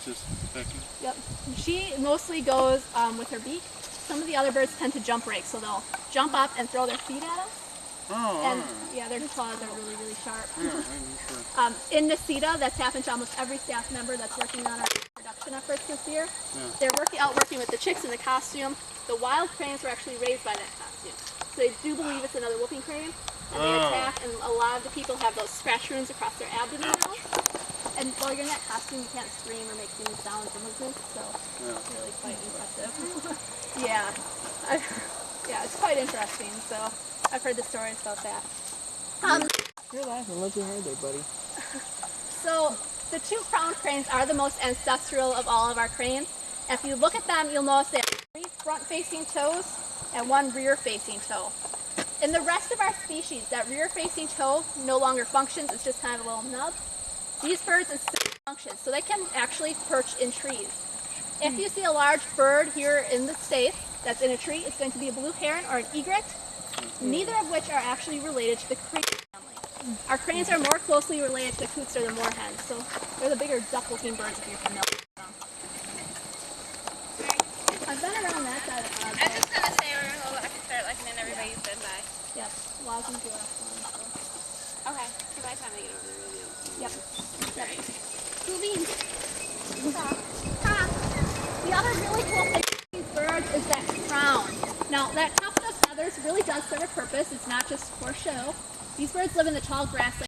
just pecking? Yep. She mostly goes with her beak. Some of the other birds tend to jump rake, so they'll jump up and throw their feet at us. Oh, And yeah, their claws are really, really sharp. yeah, I'm sure. In Necedah, that's happened to almost every staff member that's working on our production efforts this year. Yeah. They're working with the chicks in the costume. The wild cranes were actually raised by that costume. So they do believe it's another whooping crane. And they attack, and a lot of the people have those scratch wounds across their abdomen now. And while you're in that costume, you can't scream or make any sounds or movements, so it's really quite impressive. Yeah. Yeah, it's quite interesting, so I've heard the stories about that. You're laughing like you're hard there, buddy. So the two crown cranes are the most ancestral of all of our cranes. If you look at them, you'll notice they have 3 front-facing toes and 1 rear-facing toe. In the rest of our species, that rear-facing toe no longer functions. It's just kind of a little nub. These birds still function, so they can actually perch in trees. If you see a large bird here in the States that's in a tree, it's going to be a blue heron or an egret, neither of which are actually related to the crane family. Our cranes are more closely related to the coots or the moorhens, so they're the bigger duck-looking birds if you're familiar with them. I've been around that side of the pond. I was just gonna say we're gonna go back and start looking and everybody said bye. Yep, Lozenge last one. So. Okay, so by the time I get over there, we'll be able to. Yep. Alright. Cool beans. The other really cool thing about these birds is that crown. Now, that tuft of feathers really does serve a purpose. It's not just for show. These birds live in the tall grassland